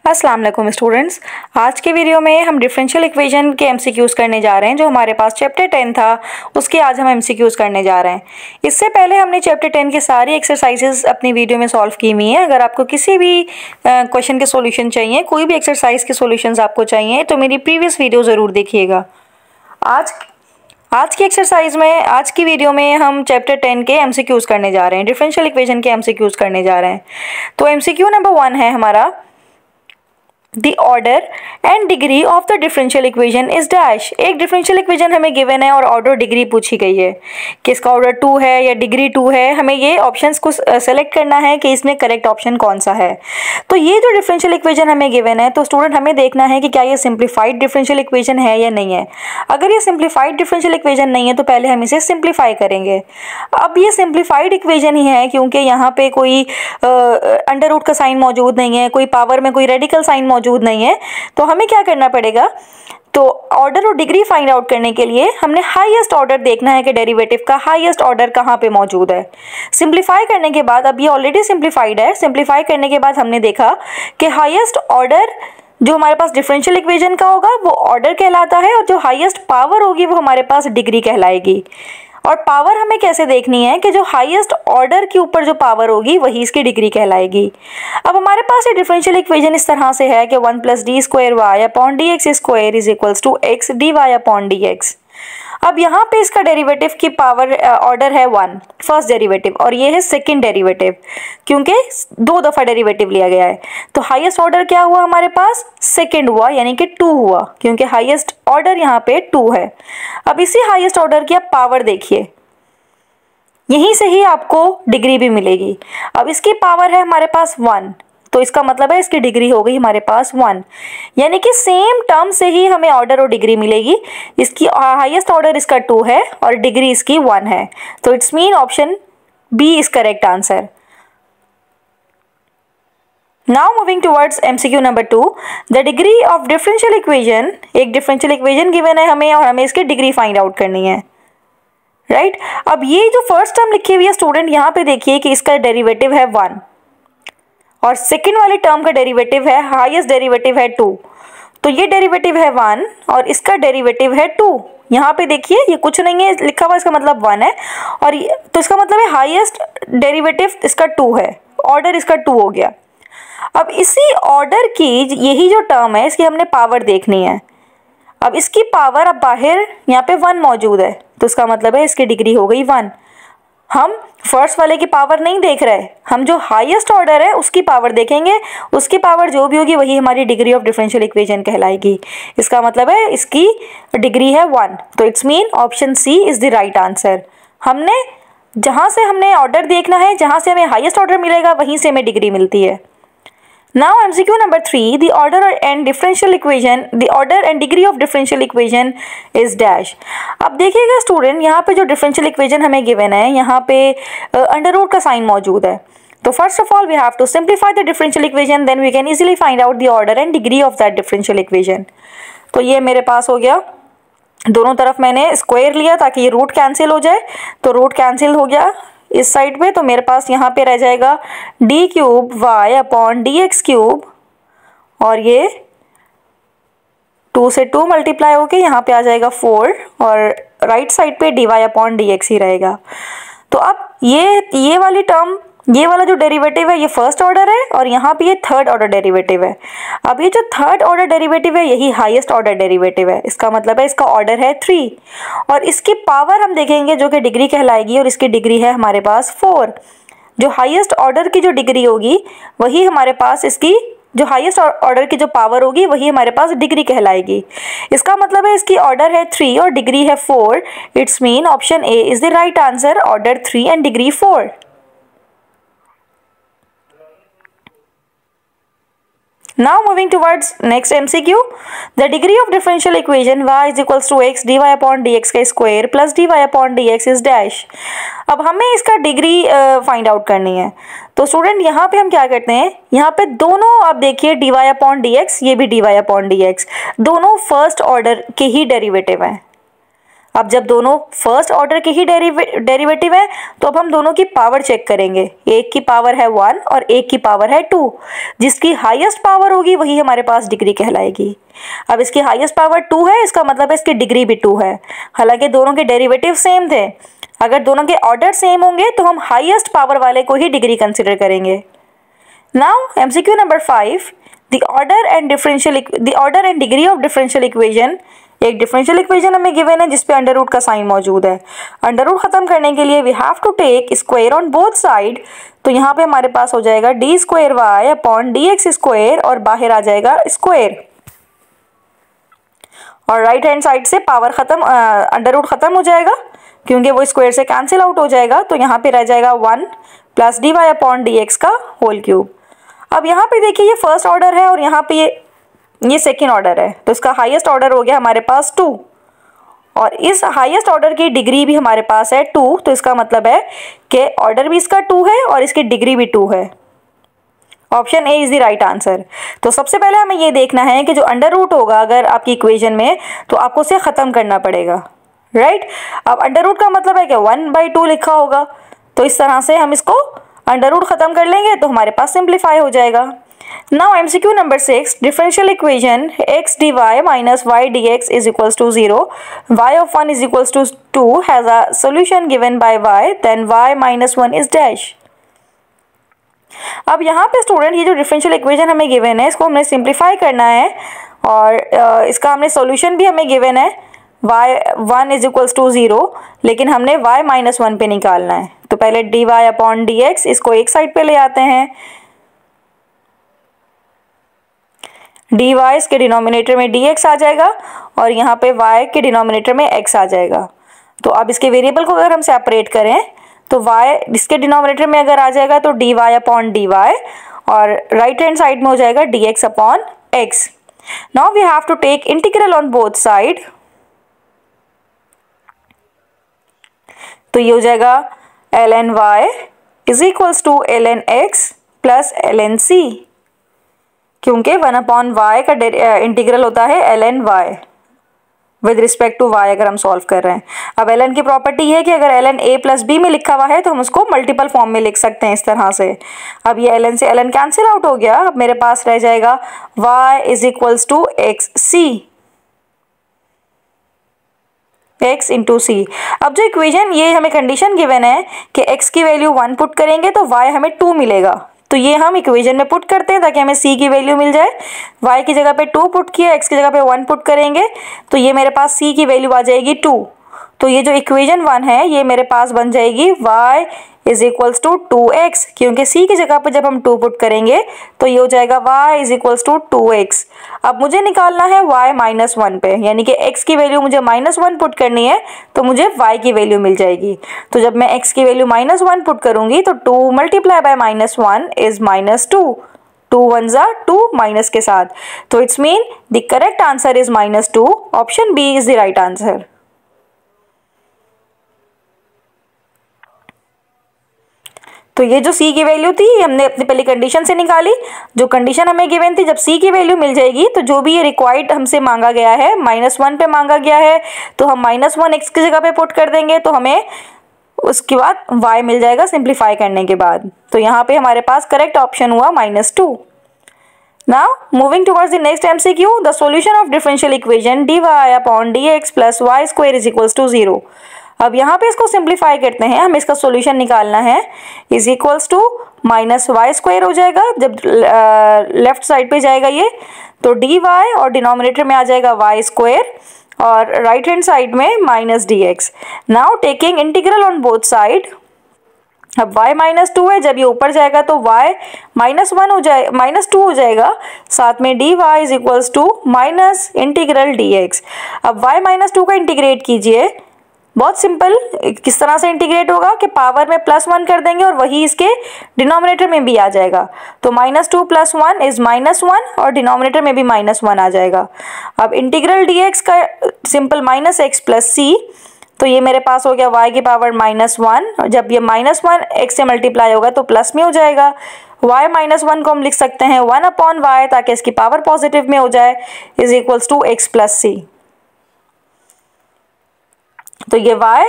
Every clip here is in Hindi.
अस्सलाम वालेकुम स्टूडेंट्स। आज के वीडियो में हम डिफरेंशियल इक्वेशन के एमसीक्यूज़ करने जा रहे हैं। जो हमारे पास चैप्टर 10 था उसके आज हम एमसीक्यूज़ करने जा रहे हैं। इससे पहले हमने चैप्टर 10 की सारी एक्सरसाइजेज अपनी वीडियो में सॉल्व की हुई हैं। अगर आपको किसी भी क्वेश्चन के सॉल्यूशन चाहिए, कोई भी एक्सरसाइज के सॉल्यूशंस आपको चाहिए तो मेरी प्रीवियस वीडियो ज़रूर देखिएगा। आज की एक्सरसाइज में, आज की वीडियो में हम चैप्टर 10 के एमसीक्यूज़ करने जा रहे हैं, डिफरेंशियल इक्वेशन के एमसीक्यूज़ करने जा रहे हैं। तो एमसीक्यू नंबर 1 है हमारा, The order and degree of the differential equation is dash। एक डिफरेंशियल इक्वेशन हमें गिवन है और ऑर्डर डिग्री पूछी गई है कि इसका ऑर्डर 2 है या डिग्री 2 है। हमें ये ऑप्शंस को सेलेक्ट करना है कि इसमें करेक्ट ऑप्शन कौन सा है। तो ये जो डिफरेंशियल इक्वेशन हमें गिवन है, तो स्टूडेंट हमें देखना है कि क्या ये सिंप्लीफाइड डिफरेंशियल इक्वेशन है या नहीं है। अगर ये सिंप्लीफाइड डिफरेंशियल इक्वेशन नहीं है तो पहले हम इसे सिंप्लीफाई करेंगे। अब ये सिंप्लीफाइड इक्वेशन ही है क्योंकि यहाँ पे कोई अंडर रूट का साइन मौजूद नहीं है, कोई पावर में कोई रेडिकल साइन मौजूद नहीं है। तो हमें क्या करना पड़ेगा, तो ऑर्डर और डिग्री फाइंड आउट करने के लिए हमने हाईएस्ट ऑर्डर देखना है कि डेरिवेटिव का हाईएस्ट ऑर्डर कहाँ पे मौजूद है। सिंप्लीफाई करने के बाद, अब ये ऑलरेडी सिंप्लीफाइड है, सिंप्लीफाई करने के बाद हमने देखा कि हाईएस्ट ऑर्डर जो हमारे पास डिफरेंशियल इक्वेशन का होगा वो ऑर्डर कहलाता है और जो हाईएस्ट पावर होगी वो हमारे पास डिग्री कहलाएगी। और पावर हमें कैसे देखनी है कि जो हाईएस्ट ऑर्डर के ऊपर जो पावर होगी वही इसकी डिग्री कहलाएगी। अब हमारे पास ये डिफरेंशियल इक्वेशन इस तरह से है कि 1 + d² y/dx² = x dy/dx। अब यहाँ पे इसका डेरिवेटिव की पावर ऑर्डर है 1, फर्स्ट डेरिवेटिव, और ये है सेकंड डेरिवेटिव क्योंकि 2 दफ़ा डेरिवेटिव लिया गया है। तो हाईएस्ट ऑर्डर क्या हुआ हमारे पास, सेकंड हुआ, यानी कि 2 हुआ क्योंकि हाईएस्ट ऑर्डर यहाँ पे 2 है। अब इसी हाईएस्ट ऑर्डर की आप पावर देखिए, यहीं से ही आपको डिग्री भी मिलेगी। अब इसकी पावर है हमारे पास 1, तो इसका मतलब है इसकी डिग्री हो गई हमारे पास 1, यानी कि सेम टर्म से ही हमें ऑर्डर और डिग्री मिलेगी। इसकी हाईएस्ट ऑर्डर इसका 2 है और डिग्री इसकी 1 है। तो it's mean option B is correct answer. Now moving towards MCQ number 2, the degree of differential equation. एक डिफरेंशियल इक्वेशन गिवन है हमें और हमें इसकी डिग्री फाइंड आउट करनी है, राइट। अब ये जो फर्स्ट टर्म लिखी हुई है स्टूडेंट, यहाँ पे देखिए कि इसका डेरिवेटिव है 1 और सेकेंड वाली टर्म का डेरिवेटिव है, हाईएस्ट डेरिवेटिव है 2। तो ये डेरिवेटिव है 1 और इसका डेरिवेटिव है 2। यहाँ पे देखिए ये कुछ नहीं है लिखा हुआ, इसका मतलब 1 है और तो इसका मतलब है हाईएस्ट डेरिवेटिव इसका 2 है, ऑर्डर इसका 2 हो गया। अब इसी ऑर्डर की यही जो टर्म है इसकी हमने पावर देखनी है। अब इसकी पावर, अब बाहर यहाँ पे 1 मौजूद है तो इसका मतलब है इसकी डिग्री हो गई 1। हम फर्स्ट वाले की पावर नहीं देख रहे, हम जो हाईएस्ट ऑर्डर है उसकी पावर देखेंगे। उसकी पावर जो भी होगी वही हमारी डिग्री ऑफ डिफरेंशियल इक्वेशन कहलाएगी। इसका मतलब है इसकी डिग्री है 1। तो it's mean option C is the right answer. हमने जहाँ से हमने ऑर्डर देखना है, जहाँ से हमें हाईएस्ट ऑर्डर मिलेगा वहीं से हमें डिग्री मिलती है। Now MCQ number 3, the order and degree of differential equation is dash। अब देखिएगा स्टूडेंट, यहाँ पे जो डिफरेंशियल इक्वेशन हमें गिवन है, यहाँ पे अंडर रूट का साइन मौजूद है। तो first of all we have to simplify the differential equation, then we can easily find out the order and degree of that differential equation. तो ये मेरे पास हो गया, दोनों तरफ मैंने स्क्वायर लिया ताकि ये रूट कैंसिल हो जाए। तो रूट कैंसिल हो गया इस साइड पे, तो मेरे पास यहाँ पे रह जाएगा d³ y/dx³ और ये 2 से 2 मल्टीप्लाई होके यहाँ पे आ जाएगा 4 और राइट साइड पे dy/dx ही रहेगा। तो अब ये वाली टर्म, ये वाला जो डेरिवेटिव है ये फर्स्ट ऑर्डर है और यहाँ पे ये थर्ड ऑर्डर डेरिवेटिव है। अब ये जो थर्ड ऑर्डर डेरिवेटिव है यही हाईएस्ट ऑर्डर डेरिवेटिव है। इसका मतलब है इसका ऑर्डर है 3 और इसकी पावर हम देखेंगे जो कि डिग्री कहलाएगी और इसकी डिग्री है हमारे पास 4। जो हाईएस्ट ऑर्डर की जो डिग्री होगी वही हमारे पास, इसकी जो हाईएस्ट ऑर्डर की जो पावर होगी वही हमारे पास डिग्री कहलाएगी। इसका मतलब है इसकी ऑर्डर है 3 और डिग्री है 4। It's mean option A is the right answer, order 3 and degree 4। Now moving towards next MCQ, the degree of differential equation y = x dy/dx² plus dy/dx is dash। अब हमें इसका डिग्री फाइंड आउट करनी है। तो स्टूडेंट यहाँ पे हम क्या करते हैं, यहाँ पे दोनों आप देखिए dy/dx, ये भी dy/dx, दोनों फर्स्ट ऑर्डर के ही डेरिवेटिव हैं। अब जब दोनों फर्स्ट ऑर्डर के ही डेरिवेटिव है तो अब हम दोनों की पावर चेक करेंगे। एक की पावर है 1 और एक की पावर है 2। जिसकी हाईएस्ट पावर होगी वही हमारे पास डिग्री कहलाएगी। अब इसकी हाईएस्ट पावर 2 है, इसका मतलब है इसकी डिग्री भी 2 है। हालांकि दोनों के डेरिवेटिव सेम थे, अगर दोनों के ऑर्डर सेम होंगे तो हम हाईएस्ट पावर वाले को ही डिग्री कंसिडर करेंगे। Now MCQ number 5, the order and degree of differential equation. एक डिफरेंशियल इक्वेशन हमें गिवन है जिसपे अंडर रूट का साइन मौजूद है। अंडर रूट खत्म करने के लिए we have to take square on both side. तो यहाँ पे हमारे पास हो जाएगा D square Y upon D X square और बाहर आ जाएगा स्क्वायर, और राइट हैंड साइड से पावर खत्म, अंडर रूट खत्म हो जाएगा क्योंकि वो स्क्वायर से कैंसिल आउट हो जाएगा। तो यहाँ पे रह जाएगा 1 plus D Y upon D X का होल क्यूब। अब यहाँ पे देखिए ये फर्स्ट ऑर्डर है और यहाँ पे ये सेकेंड ऑर्डर है, तो इसका हाईएस्ट ऑर्डर हो गया हमारे पास 2 और इस हाईएस्ट ऑर्डर की डिग्री भी हमारे पास है 2। तो इसका मतलब है कि ऑर्डर भी इसका 2 है और इसकी डिग्री भी 2 है। Option A is the right answer. तो सबसे पहले हमें ये देखना है कि जो अंडर रूट होगा अगर आपकी इक्वेशन में तो आपको उसे ख़त्म करना पड़ेगा, राइट। अब अंडर रूट का मतलब है कि 1/2 लिखा होगा, तो इस तरह से हम इसको अंडर रूट खत्म कर लेंगे तो हमारे पास सिंप्लीफाई हो जाएगा। Now MCQ number 6, differential equation x dy minus y dx is equals to 0, y of 1 is equals to 2 has a solution given by y, then y minus 1 is dash। अब यहाँ पे स्टूडेंट ये जो डिफरेंशियल इक्वेशन हमें गिवन है इसको हमने सिंप्लीफाई करना है और इसका हमने सॉल्यूशन भी हमें गिवन है y1 इज इक्वल्स टू 0, लेकिन हमने y माइनस 1 पे निकालना है। तो पहले dy अपॉन डी एक्स इसको एक साइड पे ले आते हैं, dy इसके डिनोमिनेटर में dx आ जाएगा और यहाँ पे y के डिनोमिनेटर में x आ जाएगा। तो अब इसके वेरिएबल को अगर हम सेपरेट करें तो y इसके डिनोमिनेटर में अगर आ जाएगा तो dy अपॉन dy और राइट हैंड साइड में हो जाएगा dx upon x। Now we have to take integral on both side. तो ये हो जाएगा ln y is equals to ln x plus ln c, क्योंकि 1/y का इंटीग्रल होता है ln y with respect to y अगर हम सॉल्व कर रहे हैं। अब ln की प्रॉपर्टी है कि अगर ln a प्लस b में लिखा हुआ है तो हम उसको मल्टीपल फॉर्म में लिख सकते हैं इस तरह से। अब ये ln से ln कैंसिल आउट हो गया, अब मेरे पास रह जाएगा y is equals to x into C. अब जो इक्वेशन ये हमें कंडीशन गिवन है कि x की वैल्यू 1 पुट करेंगे तो y हमें 2 मिलेगा, तो ये हम इक्वेशन में पुट करते हैं ताकि हमें c की वैल्यू मिल जाए। y की जगह पे 2 पुट किया, x की जगह पे 1 पुट करेंगे तो ये मेरे पास c की वैल्यू आ जाएगी 2। तो ये जो इक्वेशन 1 है ये मेरे पास बन जाएगी y is equals to 2x, क्योंकि c की जगह पे जब हम 2 पुट करेंगे तो ये हो जाएगा y is equals to 2x। अब मुझे निकालना है y माइनस 1 पे, यानी कि x की वैल्यू मुझे -1 पुट करनी है तो मुझे y की वैल्यू मिल जाएगी। तो जब मैं x की वैल्यू -1 पुट करूंगी तो 2 मल्टीप्लाई बाय -1 इज -2, 2 1 जा 2 माइनस के साथ, तो it's mean the correct answer is -2। Option B is the right answer. तो ये जो c की वैल्यू थी हमने अपनी पहली कंडीशन से निकाली। जो कंडीशन हमें गिवन थी, जब c की वैल्यू मिल जाएगी तो जो भी ये रिक्वायर्ड हमसे मांगा गया है -1 पे मांगा गया है तो हम -1 x की जगह पे पुट कर देंगे तो हमें उसके बाद y मिल जाएगा सिंप्लीफाई करने के बाद। तो यहाँ पे हमारे पास करेक्ट ऑप्शन हुआ -2। Now moving towards the next MCQ, the solution of differential equation dy upon dx plus y square is equals to 0। अब यहाँ पे इसको सिंप्लीफाई करते हैं, हमें इसका सॉल्यूशन निकालना है, is equals to -y square हो जाएगा जब लेफ्ट साइड पे जाएगा ये, तो dy और डिनोमिनेटर में आ जाएगा y स्क्वायर और राइट हैंड साइड में -dx। Now taking integral on both side. अब y -2 है, जब ये ऊपर जाएगा तो y -1 हो जाए -2 हो जाएगा, साथ में dy is equals to minus integral dx। अब y -2 का इंटीग्रेट कीजिए, बहुत सिंपल। किस तरह से इंटीग्रेट होगा कि पावर में +1 कर देंगे और वही इसके डिनोमिनेटर में भी आ जाएगा, तो -2 + 1 इज -1 और डिनोमिनेटर में भी -1 आ जाएगा। अब इंटीग्रल dx का सिंपल -x + c, तो ये मेरे पास हो गया y की पावर -1 और जब ये -1 x से मल्टीप्लाई होगा तो प्लस में हो जाएगा। y -1 को हम लिख सकते हैं 1/y ताकि इसकी पावर पॉजिटिव में हो जाए, is equals to x + c। तो ये y,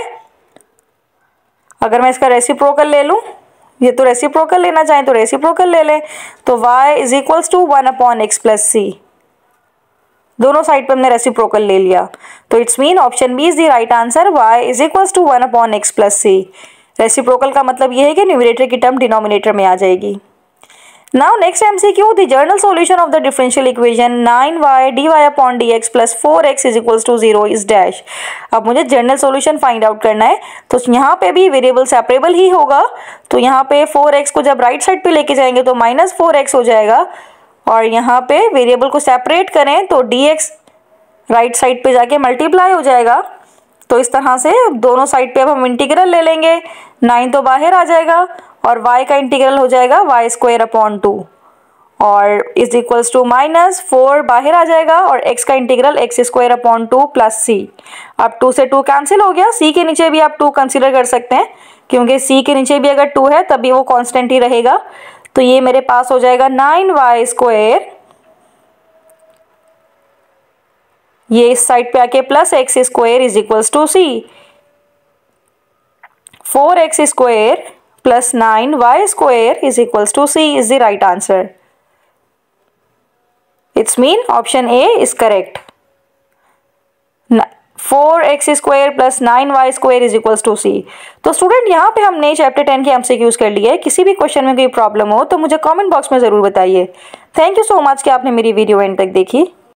अगर मैं इसका रेसिप्रोकल ले लूँ, ये तो रेसिप्रोकल लेना चाहें तो रेसिप्रोकल ले लें, तो y is equals to 1/x plus C. दोनों साइड पर हमने रेसिप्रोकल ले लिया, तो it's mean option B is the right answer, y is equals to 1/x plus C. Reciprocal का मतलब ये है कि न्यूमरेटर की टर्म डिनोमिनेटर में आ जाएगी। Now next MCQ, the general solution of the differential equation 9y dy upon dx plus 4x is equals to 0 is dash। अब मुझे जनरल सॉल्यूशन फाइंड आउट करना है, तो यहाँ पे भी वेरिएबल सेपरेबल ही होगा, तो यहाँ पे 4x को जब राइट साइड पे लेके जाएंगे तो -4x हो जाएगा, और यहाँ पे वेरिएबल को सेपरेट करें तो dx राइट साइड पे जाके मल्टीप्लाई हो जाएगा। तो इस तरह से दोनों साइड पे अब हम इंटीग्रल ले लेंगे, 9 तो बाहर आ जाएगा और y का इंटीग्रल हो जाएगा y²/2 और इज इक्वल्स टू -4 बाहर आ जाएगा और x का इंटीग्रल x² प्लस c। अब 2 से 2 कैंसिल हो गया, c के नीचे भी आप 2 कंसीडर कर सकते हैं, क्योंकि c के नीचे भी अगर 2 है तब भी वो कांस्टेंट ही रहेगा। तो ये मेरे पास हो जाएगा 9y², ये इस साइड पे आके plus x² is equals to c। 4x² plus 9y² is equals to c is the right answer. It's mean option A is correct. 4x² plus 9y² is equals to c। तो स्टूडेंट यहाँ पे हमने चैप्टर 10 के MCQs कर लिए। किसी भी क्वेश्चन में कोई प्रॉब्लम हो तो मुझे कमेंट बॉक्स में ज़रूर बताइए। थैंक यू सो मच कि आपने मेरी वीडियो एंड तक देखी।